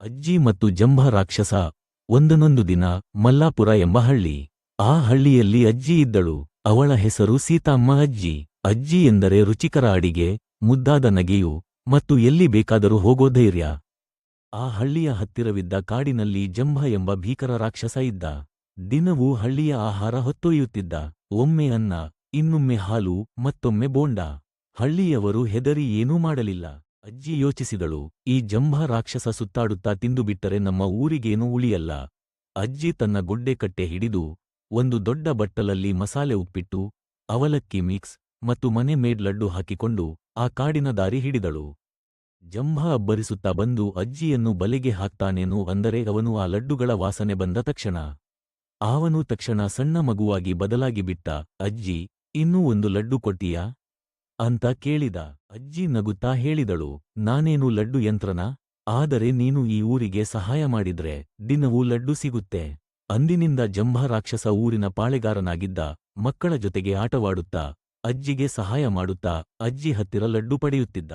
ಅಜ್ಜಿ ಮತ್ತು ಜಂಭ ರಾಕ್ಷಸ. ಒಂದನೊಂದು ದಿನ ಮಲ್ಲಾಪುರ ಎಂಬ ಹಳ್ಳಿ. ಆ ಹಳ್ಳಿಯಲ್ಲಿ ಅಜ್ಜಿ ಇದ್ದಳು. ಅವಳ ಹೆಸರು ಸೀತಮ್ಮ. ಅಜ್ಜಿ ಎಂದರೆ ರುಚಿಕರ ಅಡಿಗೆ, ಮುದ್ದಾದ ನಗೆಯು ಮತ್ತು ಎಲ್ಲಿ ಬೇಕಾದರೂ ಹೋಗೋ ಧೈರ್ಯ. ಆ ಹಳ್ಳಿಯ ಹತ್ತಿರವಿದ್ದ ಕಾಡಿನಲ್ಲಿ ಜಂಭ ಎಂಬ ಭೀಕರ ರಾಕ್ಷಸ ಇದ್ದ. ದಿನವೂ ಹಳ್ಳಿಯ ಆಹಾರ ಹೊತ್ತೊಯ್ಯುತ್ತಿದ್ದ. ಒಮ್ಮೆ ಅನ್ನ, ಇನ್ನೊಮ್ಮೆ ಹಾಲು, ಮತ್ತೊಮ್ಮೆ ಬೋಂಡ. ಹಳ್ಳಿಯವರು ಹೆದರಿ ಏನೂ ಮಾಡಲಿಲ್ಲ. ಅಜ್ಜಿ ಯೋಚಿಸಿದಳು, ಈ ಜಂಭ ರಾಕ್ಷಸ ಸುತ್ತಾಡುತ್ತಾ ತಿಂದುಬಿಟ್ಟರೆ ನಮ್ಮ ಊರಿಗೇನೂ ಉಳಿಯಲ್ಲ. ಅಜ್ಜಿ ತನ್ನ ಗೊಡ್ಡೆಕಟ್ಟೆ ಹಿಡಿದು ಒಂದು ದೊಡ್ಡ ಬಟ್ಟಲಲ್ಲಿ ಮಸಾಲೆ ಉಪ್ಪಿಟ್ಟು, ಅವಲಕ್ಕಿ ಮಿಕ್ಸ್ ಮತ್ತು ಮನೆ ಮೇಡ್ ಲಡ್ಡು ಹಾಕಿಕೊಂಡು ಆ ಕಾಡಿನ ದಾರಿ ಹಿಡಿದಳು. ಜಂಭ ಅಬ್ಬರಿಸುತ್ತಾ ಬಂದು ಅಜ್ಜಿಯನ್ನು ಬಲೆಗೆ ಹಾಕ್ತಾನೇನೋ ಅಂದರೆ ಅವನು ಆ ಲಡ್ಡುಗಳ ವಾಸನೆ ಬಂದ ತಕ್ಷಣ ಸಣ್ಣ ಮಗುವಾಗಿ ಬದಲಾಗಿಬಿಟ್ಟ. ಅಜ್ಜಿ, ಇನ್ನೂ ಒಂದು ಲಡ್ಡು ಕೊಡ್ತೀಯಾ ಅಂತ ಕೇಳಿದ. ಅಜ್ಜಿ ನಗುತ್ತಾ ಹೇಳಿದಳು, ನಾನೇನು ಲಡ್ಡು ಯಂತ್ರನ? ಆದರೆ ನೀನು ಈ ಊರಿಗೆ ಸಹಾಯ ಮಾಡಿದ್ರೆ ದಿನವೂ ಲಡ್ಡು ಸಿಗುತ್ತೆ. ಅಂದಿನಿಂದ ಜಂಭ ರಾಕ್ಷಸ ಊರಿನ ಪಾಳೆಗಾರನಾಗಿದ್ದ. ಮಕ್ಕಳ ಜೊತೆಗೆ ಆಟವಾಡುತ್ತಾ, ಅಜ್ಜಿಗೆ ಸಹಾಯ ಮಾಡುತ್ತಾ ಅಜ್ಜಿ ಹತ್ತಿರ ಲಡ್ಡು ಪಡೆಯುತ್ತಿದ್ದ.